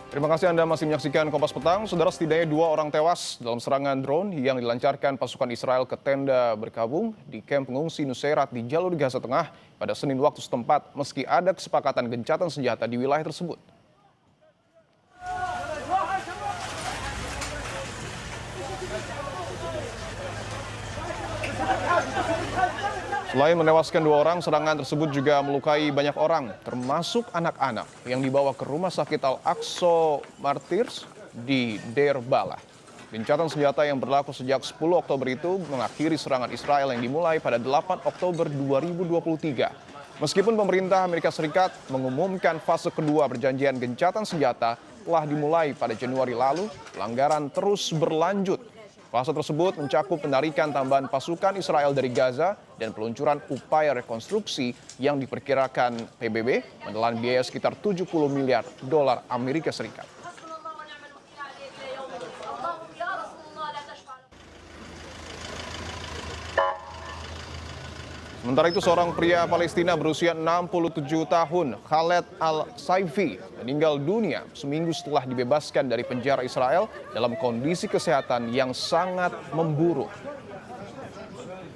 Terima kasih Anda masih menyaksikan Kompas Petang. Saudara, setidaknya 2 orang tewas dalam serangan drone yang dilancarkan pasukan Israel ke tenda berkabung di kamp pengungsi Nusairat di jalur Gaza Tengah pada Senin waktu setempat, meski ada kesepakatan gencatan senjata di wilayah tersebut. Selain menewaskan 2 orang, serangan tersebut juga melukai banyak orang, termasuk anak-anak yang dibawa ke Rumah Sakit Al-Aqsa Martyrs di Deir Balah. Gencatan senjata yang berlaku sejak 10 Oktober itu mengakhiri serangan Israel yang dimulai pada 8 Oktober 2023. Meskipun pemerintah Amerika Serikat mengumumkan fase kedua perjanjian gencatan senjata telah dimulai pada Januari lalu, pelanggaran terus berlanjut. Fase tersebut mencakup penarikan tambahan pasukan Israel dari Gaza dan peluncuran upaya rekonstruksi yang diperkirakan PBB menelan biaya sekitar 70 miliar dolar Amerika Serikat. Sementara itu, seorang pria Palestina berusia 67 tahun, Khaled Al-Saifi, meninggal dunia seminggu setelah dibebaskan dari penjara Israel dalam kondisi kesehatan yang sangat memburuk.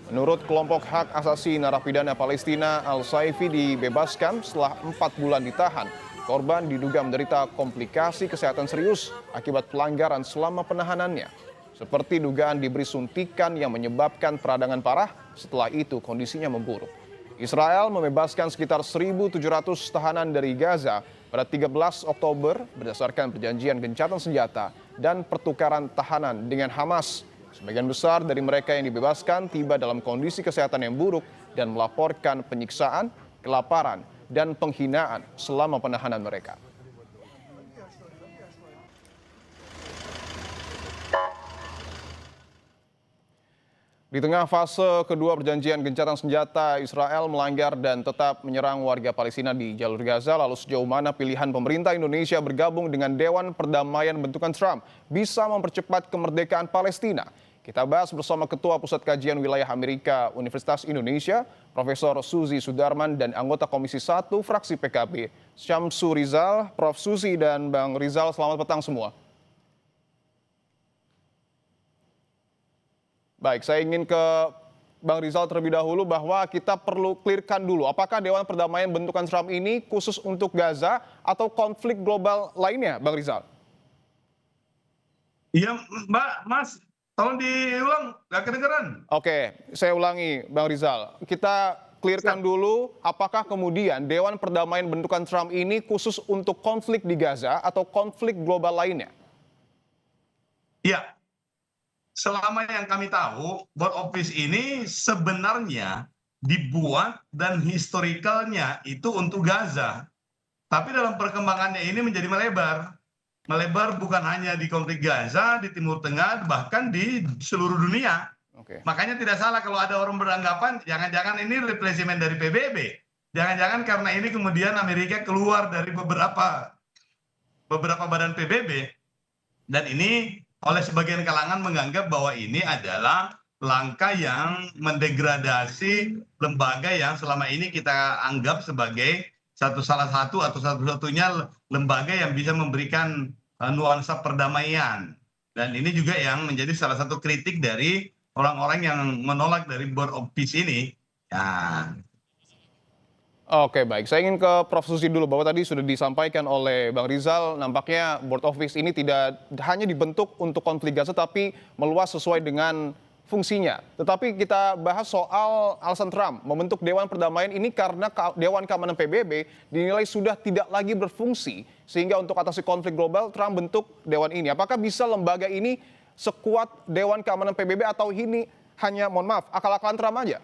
Menurut kelompok hak asasi narapidana Palestina, Al-Saifi dibebaskan setelah 4 bulan ditahan. Korban diduga menderita komplikasi kesehatan serius akibat pelanggaran selama penahanannya, seperti dugaan diberi suntikan yang menyebabkan peradangan parah. Setelah itu kondisinya memburuk. Israel membebaskan sekitar 1.700 tahanan dari Gaza pada 13 Oktober berdasarkan perjanjian gencatan senjata dan pertukaran tahanan dengan Hamas. Sebagian besar dari mereka yang dibebaskan tiba dalam kondisi kesehatan yang buruk dan melaporkan penyiksaan, kelaparan, dan penghinaan selama penahanan mereka. Di tengah fase kedua perjanjian gencatan senjata, Israel melanggar dan tetap menyerang warga Palestina di jalur Gaza. Lalu sejauh mana pilihan pemerintah Indonesia bergabung dengan Dewan Perdamaian bentukan Trump bisa mempercepat kemerdekaan Palestina? Kita bahas bersama Ketua Pusat Kajian Wilayah Amerika Universitas Indonesia, Profesor Suzy Sudarman, dan anggota Komisi 1 fraksi PKB, Syamsu Rizal. Prof. Suzy dan Bang Rizal, selamat petang semua. Baik, saya ingin ke Bang Rizal terlebih dahulu bahwa kita perlu clearkan dulu, apakah Dewan Perdamaian bentukan Trump ini khusus untuk Gaza atau konflik global lainnya, Bang Rizal? Iya, Mas, tolong diulang, nggak kedengeran. Oke, saya ulangi, Bang Rizal. Kita clearkan dulu, apakah kemudian Dewan Perdamaian bentukan Trump ini khusus untuk konflik di Gaza atau konflik global lainnya? Iya, selama yang kami tahu, board of peace ini sebenarnya dibuat dan historikalnya itu untuk Gaza. Tapi dalam perkembangannya ini menjadi melebar. Melebar bukan hanya di konflik Gaza, di Timur Tengah, bahkan di seluruh dunia. Oke. Makanya tidak salah kalau ada orang beranggapan, jangan-jangan ini replacement dari PBB. Jangan-jangan karena ini kemudian Amerika keluar dari beberapa badan PBB. Dan ini oleh sebagian kalangan menganggap bahwa ini adalah langkah yang mendegradasi lembaga yang selama ini kita anggap sebagai salah satu atau satu-satunya lembaga yang bisa memberikan nuansa perdamaian. Dan ini juga yang menjadi salah satu kritik dari orang-orang yang menolak dari Board of Peace ini. Ya. Oke, baik. Saya ingin ke Prof. Susi dulu, bahwa tadi sudah disampaikan oleh Bang Rizal, nampaknya Board of Peace ini tidak hanya dibentuk untuk konflik Gaza, tapi meluas sesuai dengan fungsinya. Tetapi kita bahas soal alasan Trump membentuk Dewan Perdamaian ini karena Dewan Keamanan PBB dinilai sudah tidak lagi berfungsi, sehingga untuk atasi konflik global, Trump bentuk Dewan ini. Apakah bisa lembaga ini sekuat Dewan Keamanan PBB atau ini hanya, mohon maaf, akal-akalan Trump aja?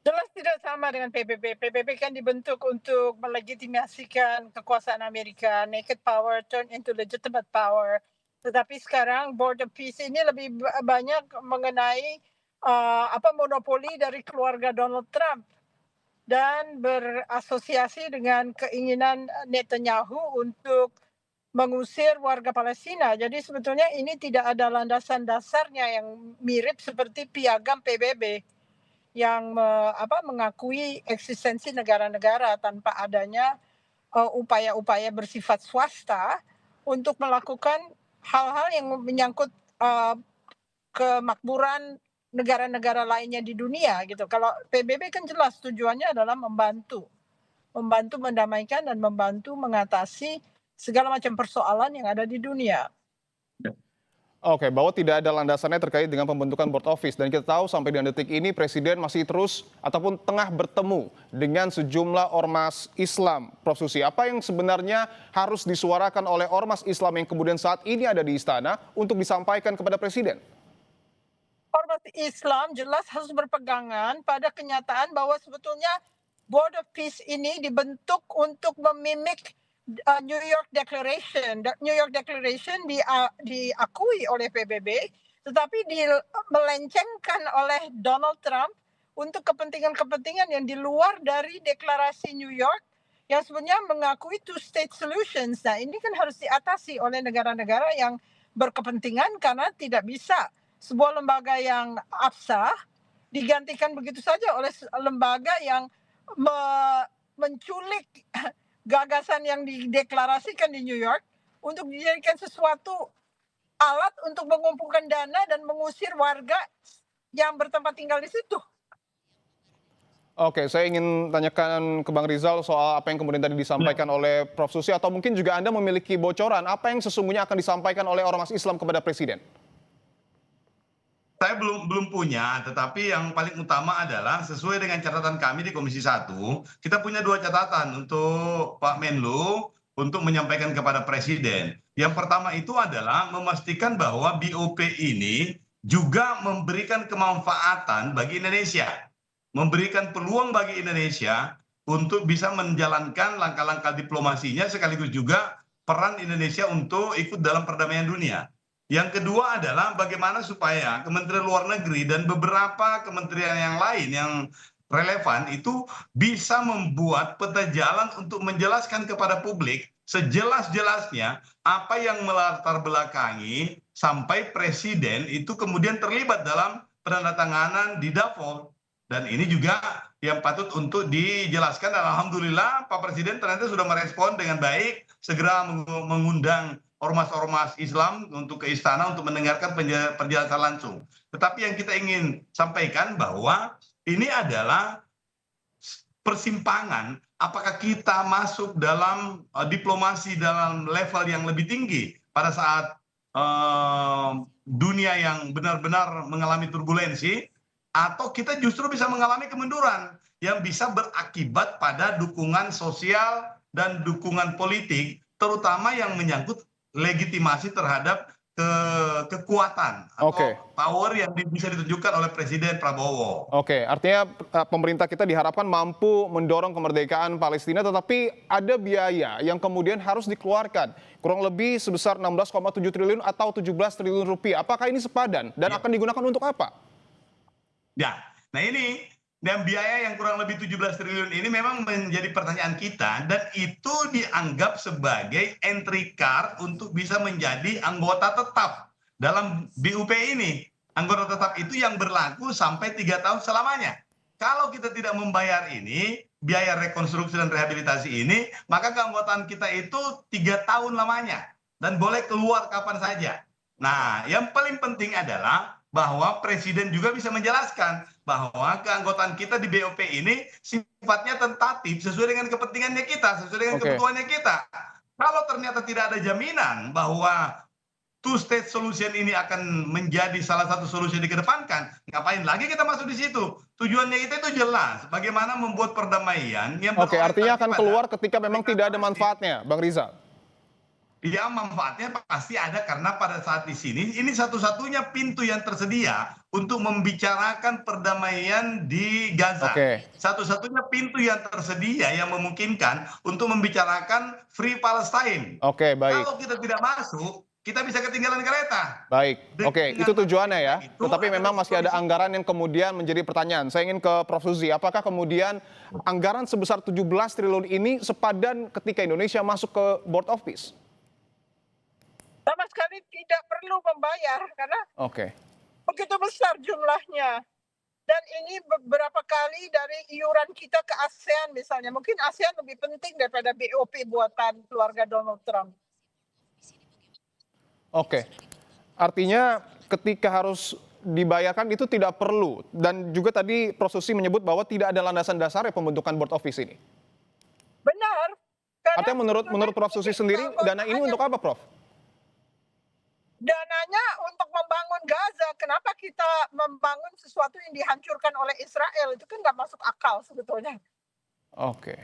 Jelas tidak sama dengan PBB. PBB kan dibentuk untuk melegitimasikan kekuasaan Amerika, naked power turn into legitimate power. Tetapi sekarang Board of Peace ini lebih banyak mengenai monopoli dari keluarga Donald Trump dan berasosiasi dengan keinginan Netanyahu untuk mengusir warga Palestina. Jadi sebetulnya ini tidak ada landasan dasarnya yang mirip seperti piagam PBB yang mengakui eksistensi negara-negara tanpa adanya upaya-upaya bersifat swasta untuk melakukan hal-hal yang menyangkut kemakmuran negara-negara lainnya di dunia gitu. Kalau PBB kan jelas tujuannya adalah membantu mendamaikan dan membantu mengatasi segala macam persoalan yang ada di dunia. Oke, bahwa tidak ada landasannya terkait dengan pembentukan board office, dan kita tahu sampai dengan detik ini Presiden masih terus ataupun tengah bertemu dengan sejumlah ormas Islam. Prof. Susi, apa yang sebenarnya harus disuarakan oleh ormas Islam yang kemudian saat ini ada di istana untuk disampaikan kepada Presiden? Ormas Islam jelas harus berpegangan pada kenyataan bahwa sebetulnya Board of Peace ini dibentuk untuk memimik New York Declaration. New York Declaration diakui oleh PBB, tetapi melencengkan oleh Donald Trump untuk kepentingan-kepentingan yang di luar dari deklarasi New York yang sebenarnya mengakui two-state solutions. Nah, ini kan harus diatasi oleh negara-negara yang berkepentingan karena tidak bisa sebuah lembaga yang absah digantikan begitu saja oleh lembaga yang menculik gagasan yang dideklarasikan di New York untuk dijadikan sesuatu alat untuk mengumpulkan dana dan mengusir warga yang bertempat tinggal di situ. Oke, saya ingin tanyakan ke Bang Rizal soal apa yang kemudian tadi disampaikan oleh Prof. Susi, atau mungkin juga Anda memiliki bocoran apa yang sesungguhnya akan disampaikan oleh ormas Islam kepada Presiden? Saya belum punya, tetapi yang paling utama adalah sesuai dengan catatan kami di Komisi 1, kita punya 2 catatan untuk Pak Menlu untuk menyampaikan kepada Presiden. Yang pertama itu adalah memastikan bahwa BOP ini juga memberikan kemanfaatan bagi Indonesia, memberikan peluang bagi Indonesia untuk bisa menjalankan langkah-langkah diplomasinya sekaligus juga peran Indonesia untuk ikut dalam perdamaian dunia. Yang kedua adalah bagaimana supaya Kementerian Luar Negeri dan beberapa kementerian yang lain yang relevan itu bisa membuat peta jalan untuk menjelaskan kepada publik sejelas-jelasnya apa yang melatar belakangi sampai Presiden itu kemudian terlibat dalam penandatanganan di Davos. Dan ini juga yang patut untuk dijelaskan, dan alhamdulillah Pak Presiden ternyata sudah merespon dengan baik, segera mengundang ormas-ormas Islam untuk ke istana untuk mendengarkan penjelasan langsung. Tetapi yang kita ingin sampaikan bahwa ini adalah persimpangan apakah kita masuk dalam diplomasi dalam level yang lebih tinggi pada saat dunia yang benar-benar mengalami turbulensi, atau kita justru bisa mengalami kemunduran yang bisa berakibat pada dukungan sosial dan dukungan politik, terutama yang menyangkut legitimasi terhadap kekuatan atau power yang bisa ditunjukkan oleh Presiden Prabowo. Oke, artinya pemerintah kita diharapkan mampu mendorong kemerdekaan Palestina, tetapi ada biaya yang kemudian harus dikeluarkan, kurang lebih sebesar 16,7 triliun atau 17 triliun rupiah. Apakah ini sepadan dan akan digunakan untuk apa? Ya, nah ini, dan biaya yang kurang lebih 17 triliun ini memang menjadi pertanyaan kita, dan itu dianggap sebagai entry card untuk bisa menjadi anggota tetap dalam BUP ini. Anggota tetap itu yang berlaku sampai 3 tahun selamanya. Kalau kita tidak membayar ini, biaya rekonstruksi dan rehabilitasi ini, maka keanggotaan kita itu 3 tahun lamanya dan boleh keluar kapan saja. Nah, yang paling penting adalah bahwa Presiden juga bisa menjelaskan bahwa keanggotaan kita di BOP ini sifatnya tentatif sesuai dengan kepentingannya kita, sesuai dengan kebutuhannya kita. Kalau ternyata tidak ada jaminan bahwa two-state solution ini akan menjadi salah satu solusi yang dikedepankan, ngapain lagi kita masuk di situ? Tujuannya itu jelas, bagaimana membuat perdamaian yang artinya akan keluar ketika memang tidak ada manfaatnya, Bang Rizal. Ya, manfaatnya pasti ada karena pada saat di sini ini satu-satunya pintu yang tersedia untuk membicarakan perdamaian di Gaza. Satu-satunya pintu yang tersedia yang memungkinkan untuk membicarakan Free Palestine. Oke, baik. Kalau kita tidak masuk, kita bisa ketinggalan kereta. Baik, oke, itu tujuannya ya. Tetapi memang masih ada anggaran yang kemudian menjadi pertanyaan. Saya ingin ke Prof. Susi, apakah kemudian anggaran sebesar 17 triliun ini sepadan ketika Indonesia masuk ke Board of Peace? Sama sekali tidak perlu membayar karena begitu besar jumlahnya. Dan ini beberapa kali dari iuran kita ke ASEAN misalnya. Mungkin ASEAN lebih penting daripada BOP buatan keluarga Donald Trump. Oke, artinya ketika harus dibayarkan itu tidak perlu. Dan juga tadi Prof. Susi menyebut bahwa tidak ada landasan dasar ya pembentukan board office ini. Benar. Karena Artinya menurut Prof. Susi sendiri, dana ini untuk apa, Prof? dananya untuk membangun Gaza. Kenapa kita membangun sesuatu yang dihancurkan oleh Israel? Itu kan nggak masuk akal sebetulnya. Oke.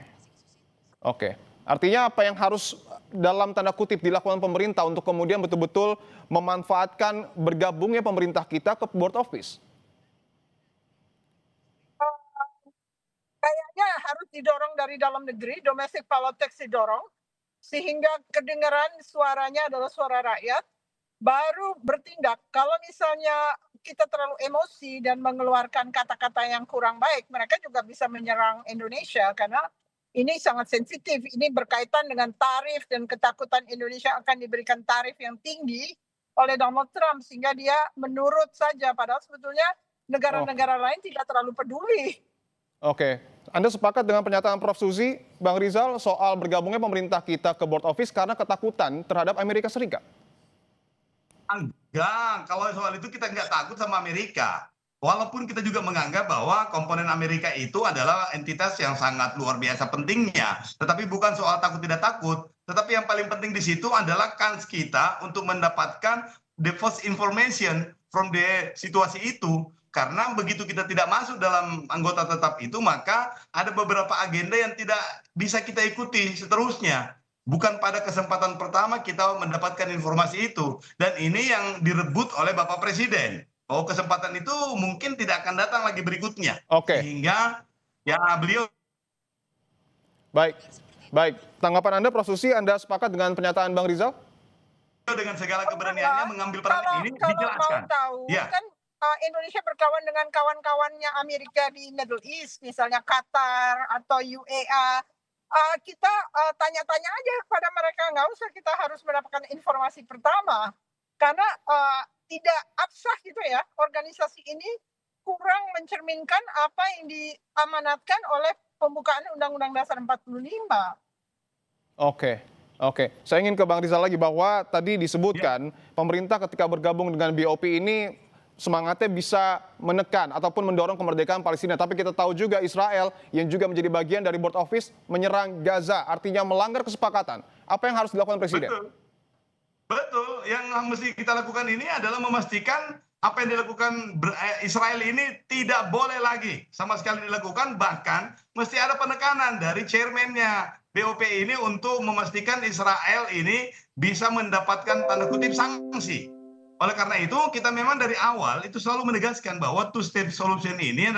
Oke. Artinya apa yang harus dalam tanda kutip dilakukan pemerintah untuk kemudian betul-betul memanfaatkan bergabungnya pemerintah kita ke board office? Kayaknya harus didorong dari dalam negeri, domestic politics didorong, sehingga kedengaran suaranya adalah suara rakyat, baru bertindak. Kalau misalnya kita terlalu emosi dan mengeluarkan kata-kata yang kurang baik, mereka juga bisa menyerang Indonesia karena ini sangat sensitif. Ini berkaitan dengan tarif dan ketakutan Indonesia akan diberikan tarif yang tinggi oleh Donald Trump sehingga dia menurut saja padahal sebetulnya negara-negara lain tidak terlalu peduli. Oke. Anda sepakat dengan pernyataan Prof. Susi, Bang Rizal, soal bergabungnya pemerintah kita ke board office karena ketakutan terhadap Amerika Serikat? Enggak, kalau soal itu kita nggak takut sama Amerika. Walaupun kita juga menganggap bahwa komponen Amerika itu adalah entitas yang sangat luar biasa pentingnya. Tetapi bukan soal takut tidak takut. Tetapi yang paling penting di situ adalah kans kita untuk mendapatkan the first information from the situasi itu. Karena begitu kita tidak masuk dalam anggota tetap itu, maka ada beberapa agenda yang tidak bisa kita ikuti seterusnya. Bukan pada kesempatan pertama kita mendapatkan informasi itu. Dan ini yang direbut oleh Bapak Presiden. Bahwa kesempatan itu mungkin tidak akan datang lagi berikutnya. Oke. Sehingga ya beliau. Baik. Baik. Tanggapan Anda, Prof. Susi, Anda sepakat dengan pernyataan Bang Rizal? Dengan segala keberaniannya mengambil peran ini dijelaskan. Kalau mau tahu, Ya. kan Indonesia berkawan dengan kawan-kawannya Amerika di Middle East, misalnya Qatar atau UEA. Kita tanya-tanya aja kepada mereka, nggak usah kita harus mendapatkan informasi pertama. Karena tidak absah gitu ya, organisasi ini kurang mencerminkan apa yang diamanatkan oleh pembukaan Undang-Undang Dasar 45. Oke. Oke, saya ingin ke Bang Rizal lagi bahwa tadi disebutkan pemerintah ketika bergabung dengan BOP ini semangatnya bisa menekan ataupun mendorong kemerdekaan Palestina. Tapi kita tahu juga Israel yang juga menjadi bagian dari board office menyerang Gaza, artinya melanggar kesepakatan. Apa yang harus dilakukan Presiden? Betul. Betul, yang mesti kita lakukan ini adalah memastikan apa yang dilakukan Israel ini tidak boleh lagi sama sekali dilakukan, bahkan mesti ada penekanan dari chairman-nya BOP ini untuk memastikan Israel ini bisa mendapatkan tanda kutip sanksi. Oleh karena itu kita memang dari awal itu selalu menegaskan bahwa two state solution ini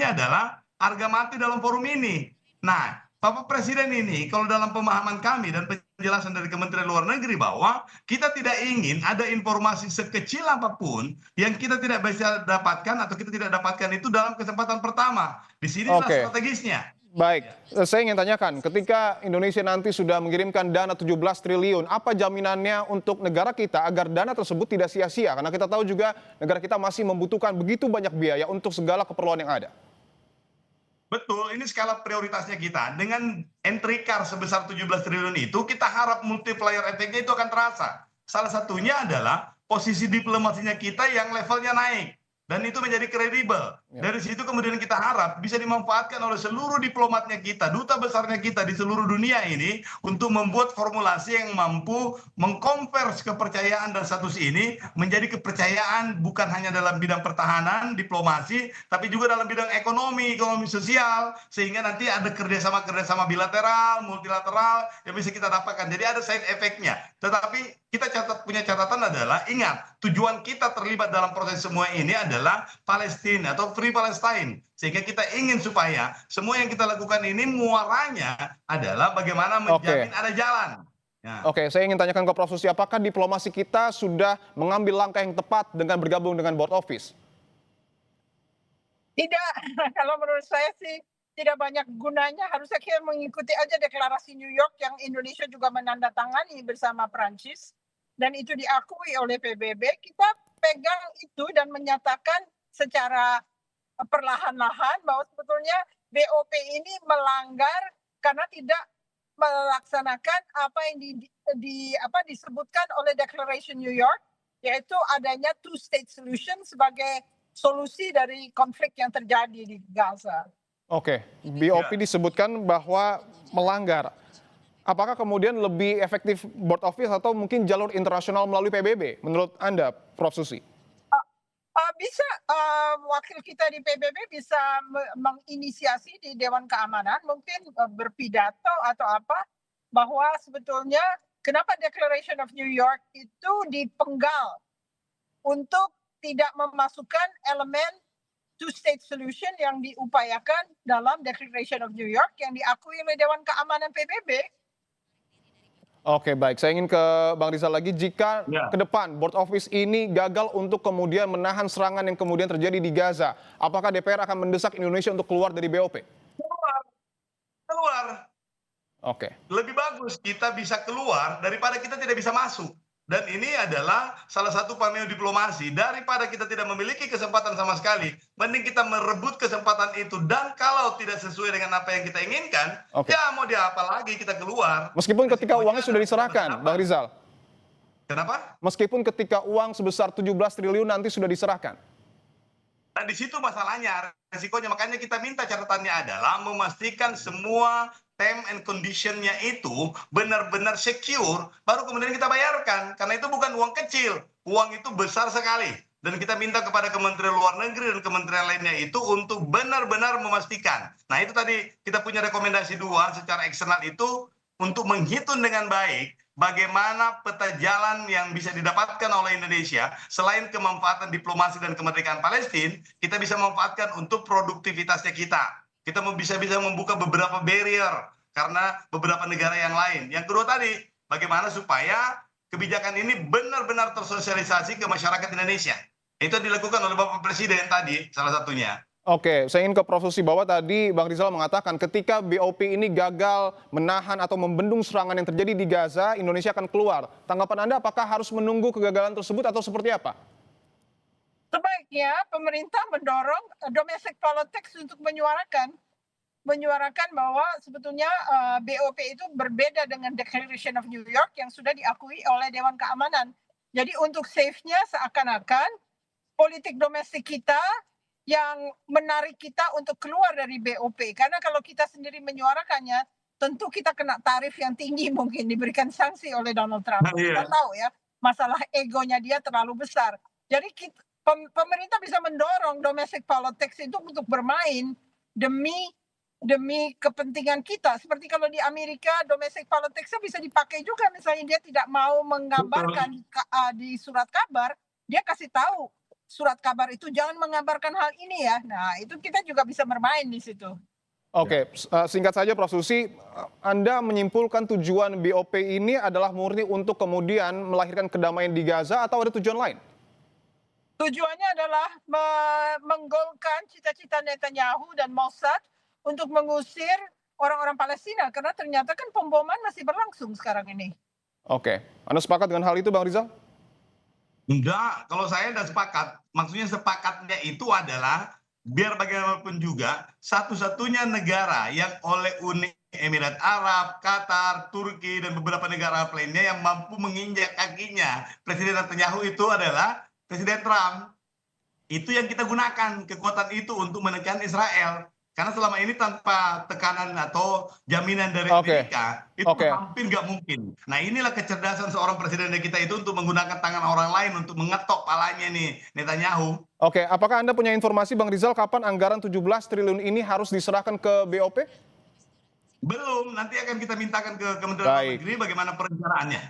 adalah harga mati dalam forum ini. Nah, Bapak Presiden ini kalau dalam pemahaman kami dan penjelasan dari Kementerian Luar Negeri bahwa kita tidak ingin ada informasi sekecil apapun yang kita tidak bisa dapatkan atau kita tidak dapatkan itu dalam kesempatan pertama. Di sinilah strategisnya. Baik, saya ingin tanyakan, ketika Indonesia nanti sudah mengirimkan dana 17 triliun, apa jaminannya untuk negara kita agar dana tersebut tidak sia-sia? Karena kita tahu juga negara kita masih membutuhkan begitu banyak biaya untuk segala keperluan yang ada. Betul, ini skala prioritasnya kita. Dengan entry car sebesar 17 triliun itu, kita harap multiplier efeknya itu akan terasa. Salah satunya adalah posisi diplomasinya kita yang levelnya naik. Dan itu menjadi kredibel. Dari situ kemudian kita harap bisa dimanfaatkan oleh seluruh diplomatnya kita, duta besarnya kita di seluruh dunia ini untuk membuat formulasi yang mampu mengkonvers kepercayaan dan status ini menjadi kepercayaan bukan hanya dalam bidang pertahanan, diplomasi, tapi juga dalam bidang ekonomi sosial, sehingga nanti ada kerjasama bilateral, multilateral yang bisa kita dapatkan. Jadi ada side effect-nya. Tetapi kita punya catatan adalah, ingat, tujuan kita terlibat dalam proses semua ini adalah Palestina atau Free Palestine. Sehingga kita ingin supaya semua yang kita lakukan ini muaranya adalah bagaimana menjamin ada jalan. Ya. Oke, saya ingin tanyakan ke Prof. Susi, apakah diplomasi kita sudah mengambil langkah yang tepat dengan bergabung dengan board office? Tidak, kalau menurut saya sih tidak banyak gunanya. Harusnya kita mengikuti aja deklarasi New York yang Indonesia juga menandatangani bersama Prancis. Dan itu diakui oleh PBB, kita pegang itu dan menyatakan secara perlahan-lahan bahwa sebetulnya BOP ini melanggar karena tidak melaksanakan apa yang disebutkan oleh Declaration New York, yaitu adanya two-state solution sebagai solusi dari konflik yang terjadi di Gaza. Oke, BOP disebutkan bahwa melanggar. Apakah kemudian lebih efektif board of peace atau mungkin jalur internasional melalui PBB menurut Anda, Prof. Susi? Bisa wakil kita di PBB bisa menginisiasi di Dewan Keamanan, mungkin berpidato atau apa, bahwa sebetulnya kenapa Declaration of New York itu dipenggal untuk tidak memasukkan elemen two-state solution yang diupayakan dalam Declaration of New York yang diakui oleh Dewan Keamanan PBB. Oke, baik. Saya ingin ke Bang Rizal lagi. Jika ke depan Board of Peace ini gagal untuk kemudian menahan serangan yang kemudian terjadi di Gaza, apakah DPR akan mendesak Indonesia untuk keluar dari BOP? Keluar. Oke. Lebih bagus kita bisa keluar daripada kita tidak bisa masuk. Dan ini adalah salah satu pameo diplomasi. Daripada kita tidak memiliki kesempatan sama sekali, mending kita merebut kesempatan itu. Dan kalau tidak sesuai dengan apa yang kita inginkan, ya mau diapa lagi kita keluar. Meskipun ketika uangnya sudah diserahkan, Bang Rizal. Kenapa? Meskipun ketika uang sebesar 17 triliun nanti sudah diserahkan. Nah di situ masalahnya, resikonya. Makanya kita minta catatannya adalah memastikan semua term and condition-nya itu benar-benar secure, baru kemudian kita bayarkan. Karena itu bukan uang kecil, uang itu besar sekali. Dan kita minta kepada Kementerian Luar Negeri dan kementerian lainnya itu untuk benar-benar memastikan. Nah itu tadi kita punya rekomendasi 2 secara eksternal itu untuk menghitung dengan baik bagaimana peta jalan yang bisa didapatkan oleh Indonesia selain kemanfaatan diplomasi dan kemerdekaan Palestina, kita bisa memanfaatkan untuk produktivitasnya kita. Kita bisa membuka beberapa barrier karena beberapa negara yang lain. Yang kedua tadi, bagaimana supaya kebijakan ini benar-benar tersosialisasi ke masyarakat Indonesia. Itu dilakukan oleh Bapak Presiden tadi, salah satunya. Oke, saya ingin ke Prof. Susi bahwa tadi Bang Rizal mengatakan ketika BOP ini gagal menahan atau membendung serangan yang terjadi di Gaza, Indonesia akan keluar. Tanggapan Anda apakah harus menunggu kegagalan tersebut atau seperti apa? Sebaiknya pemerintah mendorong domestic politics untuk menyuarakan bahwa sebetulnya BOP itu berbeda dengan Declaration of New York yang sudah diakui oleh Dewan Keamanan. Jadi untuk safe-nya seakan-akan politik domestik kita yang menarik kita untuk keluar dari BOP. Karena kalau kita sendiri menyuarakannya, tentu kita kena tarif yang tinggi, mungkin diberikan sanksi oleh Donald Trump. Kita tahu ya, masalah egonya dia terlalu besar. Jadi pemerintah bisa mendorong domestic politics itu untuk bermain demi kepentingan kita. Seperti kalau di Amerika domestic politics bisa dipakai juga, misalnya dia tidak mau menggambarkan di surat kabar, dia kasih tahu surat kabar itu jangan mengabarkan hal ini ya. Nah, itu kita juga bisa bermain di situ. Oke, singkat saja Prof. Susi, Anda menyimpulkan tujuan BOP ini adalah murni untuk kemudian melahirkan kedamaian di Gaza atau ada tujuan lain? Tujuannya adalah menggolkan cita-cita Netanyahu dan Mossad untuk mengusir orang-orang Palestina. Karena ternyata kan pemboman masih berlangsung sekarang ini. Oke, Anda sepakat dengan hal itu Bang Rizal? Enggak, kalau saya tidak sepakat. Maksudnya sepakatnya itu adalah biar bagaimanapun juga satu-satunya negara yang oleh Uni Emirat Arab, Qatar, Turki, dan beberapa negara lainnya yang mampu menginjak kakinya Presiden Netanyahu itu adalah Presiden Trump. Itu yang kita gunakan, kekuatan itu untuk menekan Israel. Karena selama ini tanpa tekanan atau jaminan dari Amerika, itu hampir nggak mungkin. Nah inilah kecerdasan seorang presiden kita itu untuk menggunakan tangan orang lain untuk mengetok palanya nih Netanyahu. Oke, apakah Anda punya informasi Bang Rizal kapan anggaran 17 triliun ini harus diserahkan ke BOP? Belum, nanti akan kita mintakan ke Kementerian Luar Negeri bagaimana perencanaannya.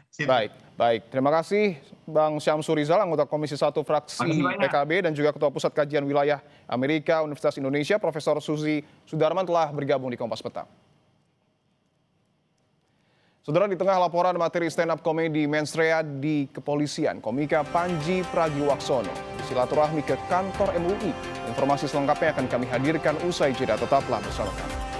Baik. Terima kasih Bang Syamsur Rizal, anggota Komisi 1 Fraksi PKB dan juga Ketua Pusat Kajian Wilayah Amerika Universitas Indonesia, Profesor Susi Sudarman telah bergabung di Kompas Petang. Saudara, di tengah laporan materi stand-up komedi Mensrea di kepolisian, komika Panji Pragiwaksono silaturahmi ke kantor MUI. Informasi selengkapnya akan kami hadirkan usai jeda, tetaplah bersama kami.